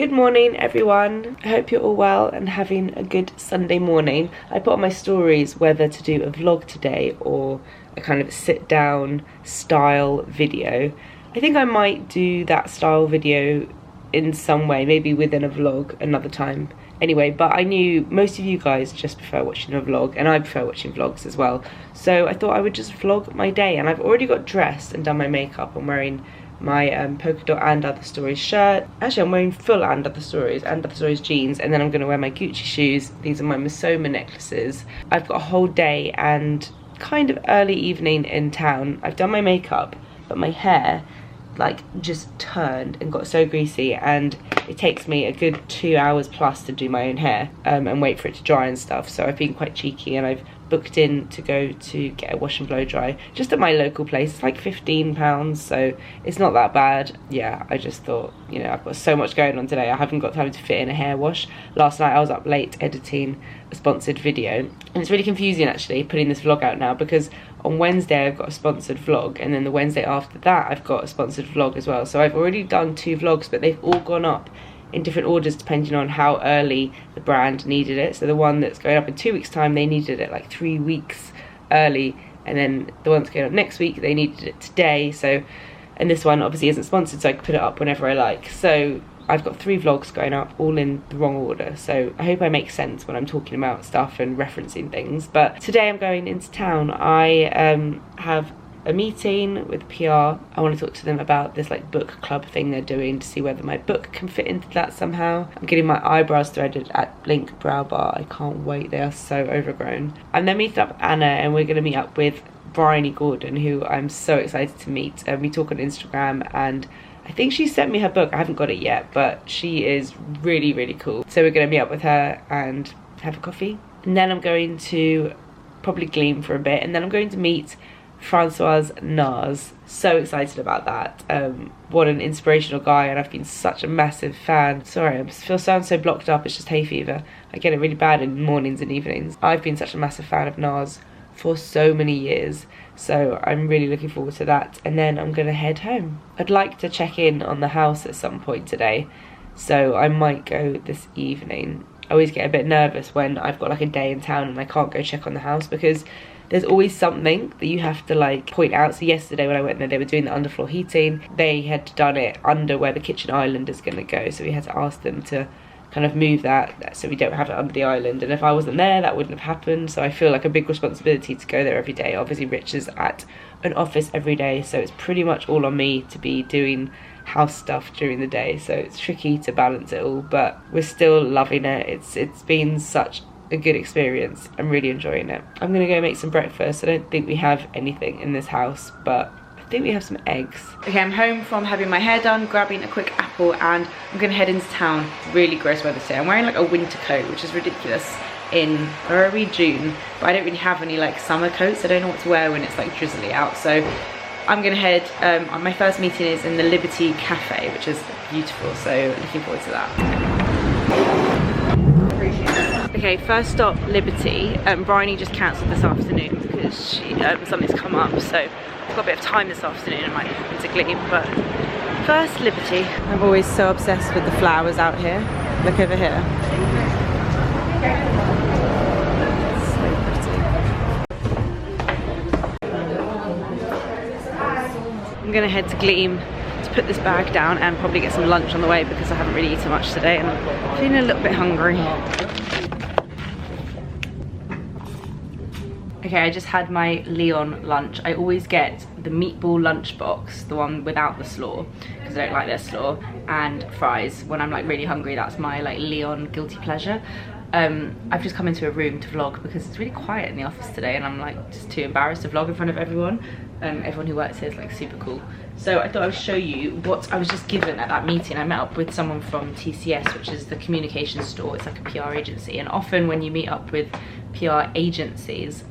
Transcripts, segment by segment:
Good morning everyone, I hope you're all well and having a good Sunday morning. I put on my stories whether to do a vlog today or a kind of sit down style video. I think I might do that style video in some way, maybe within a vlog another time. Anyway, but I knew most of you guys just prefer watching a vlog, and I prefer watching vlogs as well. So I thought I would just vlog my day, and I've already got dressed and done my makeup. I'm wearing my polka dot and other stories shirt. Actually, I'm wearing full and other stories jeans, and then I'm going to wear my Gucci shoes. These are my Masoma necklaces. I've got a whole day and kind of early evening in town. I've done my makeup, but my hair like just turned and got so greasy, and it takes me a good 2 hours plus to do my own hair and wait for it to dry and stuff. So I've been quite cheeky and I've booked in to go to get a wash and blow dry just at my local place. It's like £15, so it's not that bad. Yeah, I just thought, you know, I've got so much going on today, I haven't got time to fit in a hair wash. Last night I was up late editing a sponsored video, and it's really confusing actually putting this vlog out now, because on Wednesday I've got a sponsored vlog, and then the Wednesday after that I've got a sponsored vlog as well. So I've already done 2 vlogs, but they've all gone up in different orders depending on how early the brand needed it. So the one that's going up in 2 weeks time, they needed it like 3 weeks early, and then the one that's going up next week, they needed it today. So, and this one obviously isn't sponsored, so I can put it up whenever I like. So I've got 3 vlogs going up, all in the wrong order, so I hope I make sense when I'm talking about stuff and referencing things. But today I'm going into town. I have a meeting with PR. I want to talk to them about this like book club thing they're doing, to see whether my book can fit into that somehow. I'm getting my eyebrows threaded at Blink Brow Bar. I can't wait, they are so overgrown. I'm then meeting up with Anna, and we're going to meet up with Bryony Gordon, who I'm so excited to meet. We talk on Instagram, and I think she sent me her book. I haven't got it yet, but she is really, really cool. So we're going to meet up with her and have a coffee. And then I'm going to probably Gleam for a bit, and then I'm going to meet FRANCOIS NARS. So excited about that. What an inspirational guy, and I've been such a massive fan. Sorry, I sound so blocked up, it's just hay fever. I get it really bad in mornings and evenings. I've been such a massive fan of NARS for so many years, so I'm really looking forward to that. And then I'm gonna head home. I'd like to check in on the house at some point today, so I might go this evening. I always get a bit nervous when I've got like a day in town and I can't go check on the house, because there's always something that you have to like point out. So yesterday when I went there, they were doing the underfloor heating. They had done it under where the kitchen island is going to go, so we had to ask them to kind of move that so we don't have it under the island. And if I wasn't there, that wouldn't have happened. So I feel like a big responsibility to go there every day. Obviously Rich is at an office every day, so it's pretty much all on me to be doing house stuff during the day. So it's tricky to balance it all, but we're still loving it. It's been such a good experience. I'm really enjoying it. I'm gonna go make some breakfast. I don't think we have anything in this house, but I think we have some eggs. Okay, I'm home from having my hair done, grabbing a quick apple, and I'm gonna head into town. It's really gross weather today. I'm wearing like a winter coat, which is ridiculous in, where are we, June? But I don't really have any like summer coats. I don't know what to wear when it's like drizzly out. So I'm gonna head, my first meeting is in the Liberty Cafe, which is beautiful. So looking forward to that. Okay, first stop, Liberty. Bryony just cancelled this afternoon because she something's come up, so I've got a bit of time this afternoon. I might be happy to Gleam, but first Liberty. I'm always so obsessed with the flowers out here. Look over here. I'm gonna head to Gleam to put this bag down and probably get some lunch on the way, because I haven't really eaten much today and I'm feeling a little bit hungry. Okay, I just had my Leon lunch. I always get the meatball lunch box, the one without the slaw, because I don't like their slaw, and fries. When I'm like really hungry, that's my like Leon guilty pleasure. I've just come into a room to vlog because it's really quiet in the office today, and I'm like just too embarrassed to vlog in front of everyone. Everyone who works here is like super cool. So I thought I would show you what I was just given at that meeting. I met up with someone from TCS, which is the communications store. It's like a PR agency, and often when you meet up with PR agencies,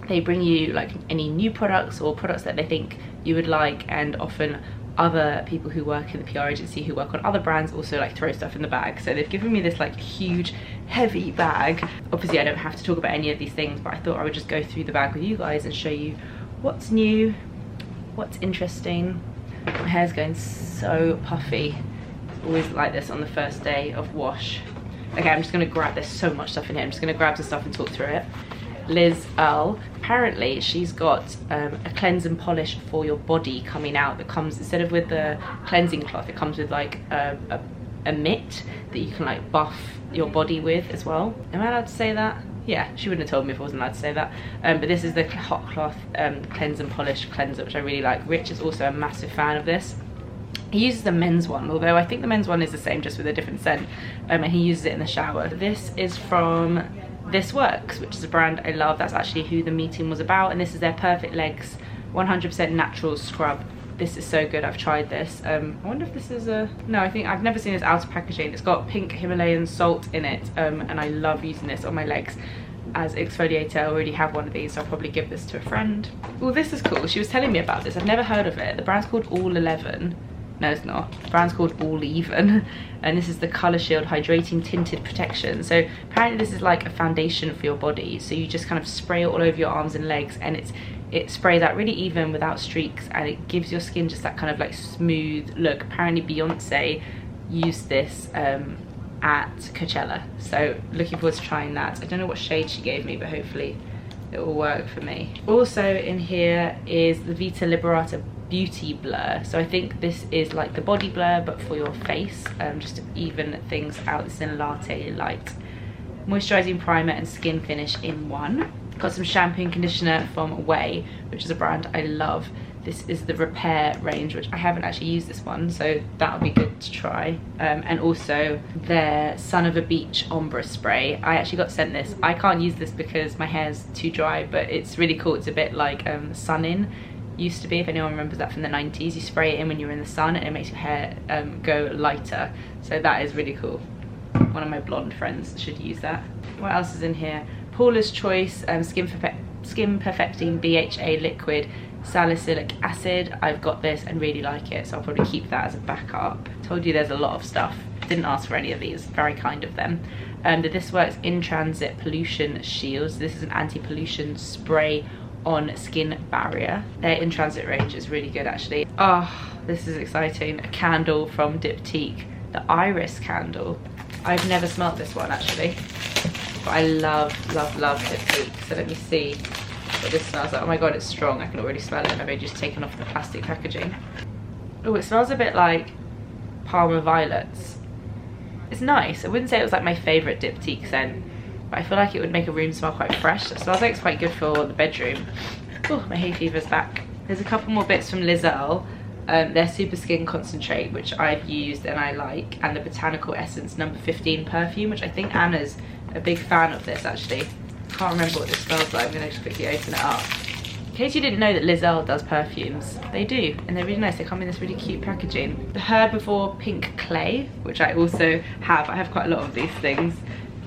they bring you like any new products or products that they think you would like, and often other people who work in the PR agency who work on other brands also like throw stuff in the bag. So they've given me this like huge heavy bag. Obviously I don't have to talk about any of these things, but I thought I would just go through the bag with you guys and show you what's new, what's interesting. My hair's going so puffy. Always like this on the first day of wash. Okay, I'm just gonna grab, there's so much stuff in here. I'm just gonna grab some stuff and talk through it. Liz Earle, apparently she's got a cleanse and polish for your body coming out that comes, instead of with the cleansing cloth, it comes with like a mitt that you can like buff your body with as well. Am I allowed to say that? Yeah, she wouldn't have told me if I wasn't allowed to say that. But this is the hot cloth cleanse and polish cleanser, which I really like. Rich is also a massive fan of this. He uses the men's one, although I think the men's one is the same, just with a different scent, and he uses it in the shower. This is from This Works, which is a brand I love. That's actually who the meeting was about, and this is their Perfect Legs 100% natural scrub. This is so good. I've tried this. I wonder if this is a... No, I think I've never seen this out of packaging. It's got pink Himalayan salt in it, and I love using this on my legs as exfoliator. I already have one of these, so I'll probably give this to a friend. Oh, this is cool. She was telling me about this. I've never heard of it. The brand's called All 11. No, it's not. The brand's called All Even, and this is the Colour Shield Hydrating Tinted Protection. So apparently this is like a foundation for your body. So you just kind of spray it all over your arms and legs, and it sprays out really even without streaks, and it gives your skin just that kind of like smooth look. Apparently Beyonce used this at Coachella, so looking forward to trying that. I don't know what shade she gave me, but hopefully it will work for me. Also in here is the Vita Liberata Beauty Blur. So I think this is like the body blur but for your face, just to even things out. This is in Latte Light. Moisturising primer and skin finish in one. Got some shampoo and conditioner from Away, which is a brand I love. This is the Repair range, which I haven't actually used this one, so that would be good to try. And also their Son of a Beach Ombre Spray. I actually got sent this. I can't use this because my hair's too dry, but it's really cool. It's a bit like Sun In used to be, if anyone remembers that from the 90s. You spray it in when you're in the sun and it makes your hair go lighter. So that is really cool. One of my blonde friends should use that. What else is in here? Paula's Choice Skin Perfecting BHA Liquid Salicylic Acid. I've got this and really like it, so I'll probably keep that as a backup. Told you there's a lot of stuff. Didn't ask for any of these, very kind of them. The This Works In Transit Pollution Shields. This is an anti-pollution spray on skin barrier. Their In Transit range is really good actually. Oh, this is exciting. A candle from Diptyque, the Iris candle. I've never smelled this one actually, but I love Diptyque. So let me see what this smells like. Oh my god, it's strong. I can already smell it. I've just taken off the plastic packaging. Oh, it smells a bit like Palmer Violets. It's nice. I wouldn't say it was like my favourite Diptyque scent, but I feel like it would make a room smell quite fresh. It smells like it's quite good for the bedroom. Oh, my hay fever's back. There's a couple more bits from Liz Earle. Their Super Skin Concentrate, which I've used and I like, and the Botanical Essence No. 15 perfume, which I think Anna's a big fan of this actually. Can't remember what this smells like. I'm gonna just quickly open it up. In case you didn't know that Liz Earle does perfumes, they do, and they're really nice. They come in this really cute packaging. The Herbivore Pink Clay, which I also have. I have quite a lot of these things.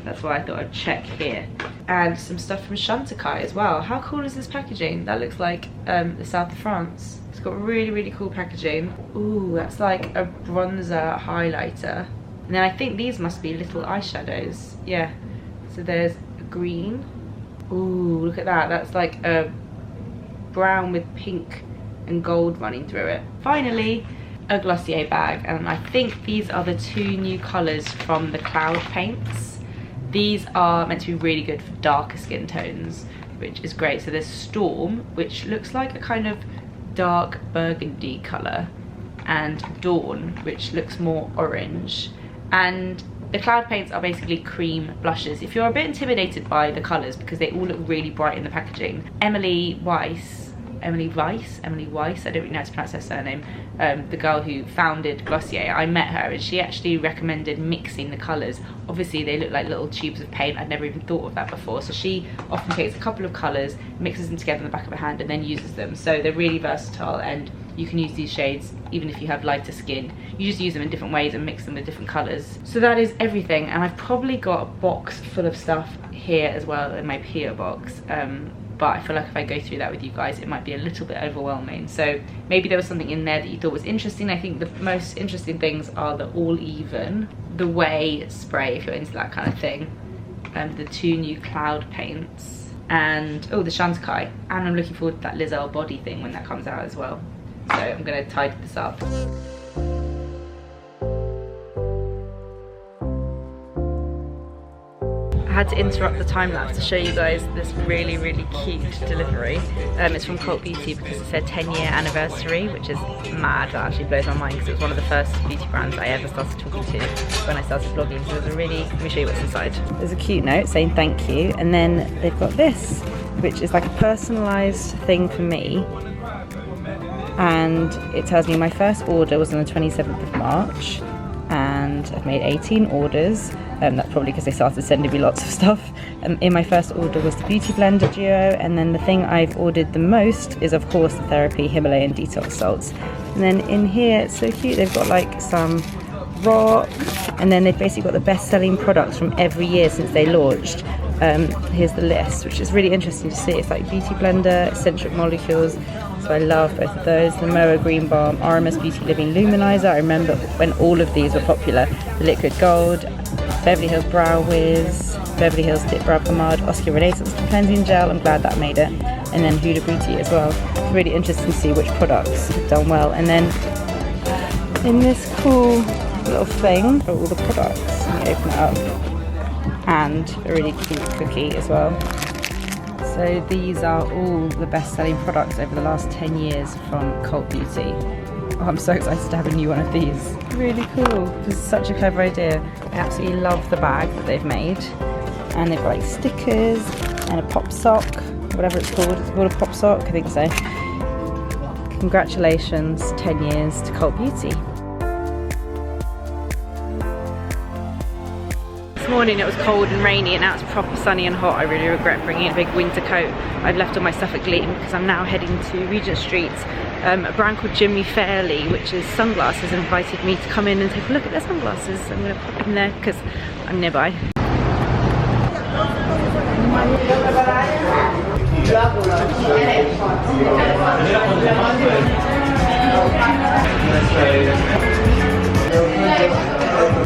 That's why I thought I'd check here. And some stuff from Chantecaille as well. How cool is this packaging? That looks like the south of France. It's got really cool packaging. Ooh, that's like a bronzer highlighter. And then I think these must be little eyeshadows. Yeah. So there's a green. Ooh, look at that. That's like a brown with pink and gold running through it. Finally, a Glossier bag. And I think these are the two new colours from the Cloud paints. These are meant to be really good for darker skin tones, which is great. So there's Storm, which looks like a kind of dark burgundy colour, and Dawn, which looks more orange. And the Cloud paints are basically cream blushes. If you're a bit intimidated by the colours because they all look really bright in the packaging, Emily Weiss, I don't really know how to pronounce her surname, the girl who founded Glossier, I met her and she actually recommended mixing the colours. Obviously they look like little tubes of paint. I'd never even thought of that before. So she often takes a couple of colours, mixes them together in the back of her hand and then uses them. So they're really versatile and you can use these shades even if you have lighter skin. You just use them in different ways and mix them with different colours. So that is everything, and I've probably got a box full of stuff here as well in my PO box. But I feel like if I go through that with you guys, it might be a little bit overwhelming. So maybe there was something in there that you thought was interesting. I think the most interesting things are the All Even, the Way spray, if you're into that kind of thing, the two new Cloud paints, and oh, the Chantecaille. And I'm looking forward to that Liz Earle body thing when that comes out as well. So I'm gonna tidy this up. I had to interrupt the time lapse to show you guys this really, really cute delivery. It's from Cult Beauty because it said 10-year anniversary, which is mad. That actually blows my mind because it was one of the first beauty brands I ever started talking to when I started vlogging. So there's a really, let me show you what's inside. There's a cute note saying thank you, and then they've got this, which is like a personalised thing for me. And it tells me my first order was on the 27th of March. And I've made 18 orders. That's probably because they started sending me lots of stuff. In my first order was the Beauty Blender Duo, and then the thing I've ordered the most is of course the Therapy Himalayan Detox Salts. And then in here, it's so cute, they've got like some rock, and then they've basically got the best-selling products from every year since they launched. Here's the list, which is really interesting to see. It's like Beauty Blender, Eccentric Molecules, so I love both of those. The Moa Green Balm, RMS Beauty Living Luminizer. I remember when all of these were popular. The Liquid Gold, Beverly Hills Brow Wiz, Beverly Hills Tip Brow Pomade, Oscar Renaissance Cleansing Gel. I'm glad that made it. And then Huda Beauty as well. It's really interesting to see which products have done well. And then in this cool little thing for all the products, let me open it up. And a really cute cookie as well. So these are all the best-selling products over the last 10 years from Cult Beauty. Oh, I'm so excited to have a new one of these. Really cool. This is such a clever idea. I absolutely love the bag that they've made. And they've got like stickers and a pop sock, whatever it's called. It's called a pop sock, I think so. Congratulations, 10 years to Cult Beauty. This morning it was cold and rainy, and now it's proper sunny and hot. I really regret bringing a big winter coat. I've left all my stuff at Gleam because I'm now heading to Regent Street. A brand called Jimmy Fairley, which is sunglasses, invited me to come in and take a look at their sunglasses. I'm going to pop in there because I'm nearby.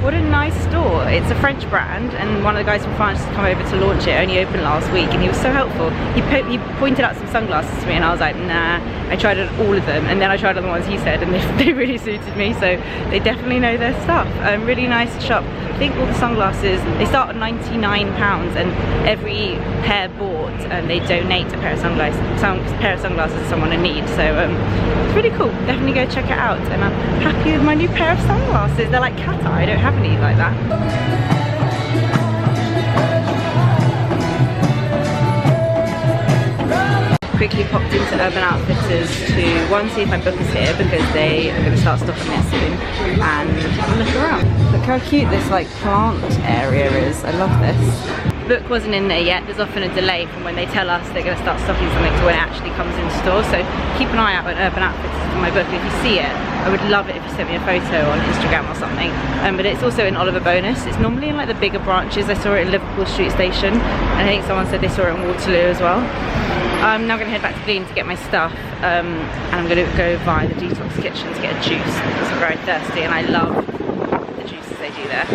What a nice store. It's a French brand, and one of the guys from France has come over to launch it. Only opened last week, and he was so helpful. He pointed out some sunglasses to me, and I was like, nah. I tried all of them, and then I tried other ones he said, and they really suited me, so they definitely know their stuff. Really nice shop. I think all the sunglasses, they start at £99, and every pair bought, they donate a pair of sunglasses to someone in need. So it's really cool. Definitely go check it out, and I'm happy with my new pair of sunglasses. They're like cat eye. I don't have any like that. Quickly popped into Urban Outfitters to one, see if my book is here because they are going to start stocking it soon, and look around. Look how cute this like plant area is. I love this. Book wasn't in there yet. There's often a delay from when they tell us they're going to start stocking something to when it actually comes into store, so keep an eye out at Urban Outfitters for my book. If you see it, I would love it if you sent me a photo on Instagram or something. But it's also in Oliver Bonus. It's normally in like the bigger branches. I saw it in Liverpool Street Station, and I think someone said they saw it in Waterloo as well. I'm now going to head back to Gleam to get my stuff, and I'm going to go via the Detox Kitchen to get a juice because I'm very thirsty, and I love the juices they do there.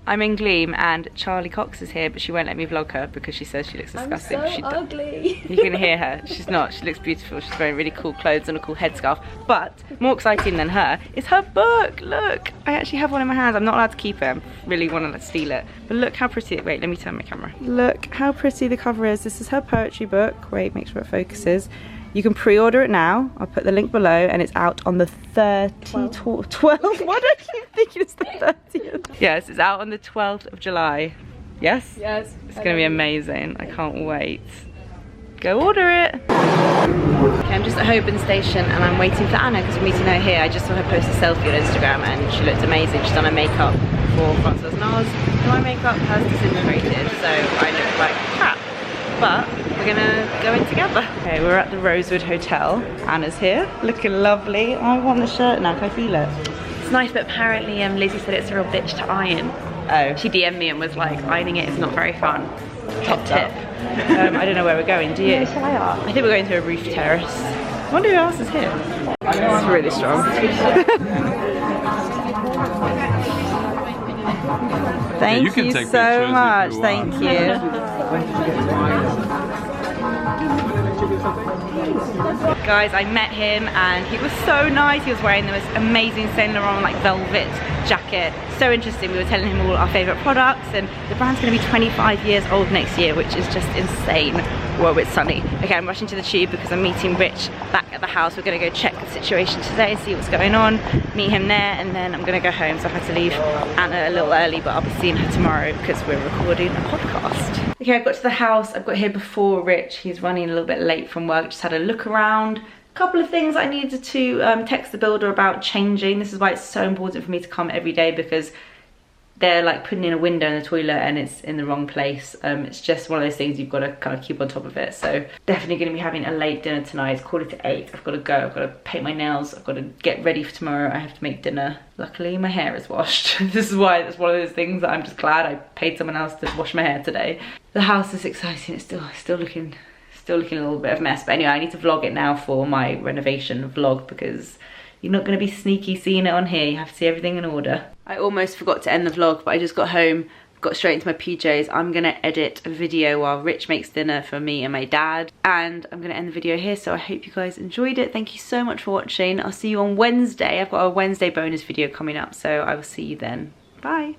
I'm in Gleam, and Charlie Cox is here, but she won't let me vlog her because she says she looks disgusting. I'm so ugly. You can hear her. She's not. She looks beautiful. She's wearing really cool clothes and a cool headscarf. But more exciting than her is her book. Look, I actually have one in my hands. I'm not allowed to keep it. I really want to steal it. But look how pretty. Wait, let me turn my camera. Look how pretty the cover is. This is her poetry book. Wait, make sure it focuses. You can pre-order it now. I'll put the link below, and it's out on the 12th. Why do I keep thinking it's the 30th? Yes, it's out on the 12th of July. Yes? Yes. It's going to be amazing. I can't wait. Go order it. Okay, I'm just at Holborn Station, and I'm waiting for Anna because we're meeting her here. I just saw her post a selfie on Instagram, and she looked amazing. She's done her makeup for FRANCOIS NARS. My makeup has disintegrated, so I look like crap. But we're gonna go in together. Okay, we're at the Rosewood Hotel. Anna's here, looking lovely. I want the shirt now, can I feel it? It's nice, but apparently Lizzie said it's a real bitch to iron. Oh. She DM'd me and was like, ironing it is not very fun. Top tip. I don't know where we're going, do you? Yeah, shall I ask? I think we're going to a roof terrace. I wonder who else is here. It's really strong. Thank you so much, thank you. Guys, I met him and he was so nice. He was wearing the most amazing Saint Laurent like velvet jacket. So interesting. We were telling him all our favourite products, and the brand's going to be 25 years old next year, which is just insane. Whoa, it's sunny. Okay, I'm rushing to the tube because I'm meeting Rich back at the house. We're going to go check the situation today, see what's going on, meet him there, and then I'm going to go home. So I had to leave Anna a little early, but I'll be seeing her tomorrow because we're recording a podcast. Okay, I've got to the house. I've got here before Rich. He's running a little bit late from work. Just had a look around. A couple of things I needed to text the builder about changing. This is why it's so important for me to come every day, because they're like putting in a window in the toilet and it's in the wrong place. It's just one of those things you've got to kind of keep on top of it. So definitely going to be having a late dinner tonight. It's 7:45. I've got to go. I've got to paint my nails. I've got to get ready for tomorrow. I have to make dinner. Luckily my hair is washed. This is why it's one of those things that I'm just glad I paid someone else to wash my hair today. The house is exciting. It's still looking a little bit of a mess. But anyway, I need to vlog it now for my renovation vlog, because you're not going to be sneaky seeing it on here. You have to see everything in order. I almost forgot to end the vlog, but I just got home, got straight into my PJs. I'm going to edit a video while Rich makes dinner for me and my dad. And I'm going to end the video here, so I hope you guys enjoyed it. Thank you so much for watching. I'll see you on Wednesday. I've got a Wednesday bonus video coming up, so I will see you then. Bye.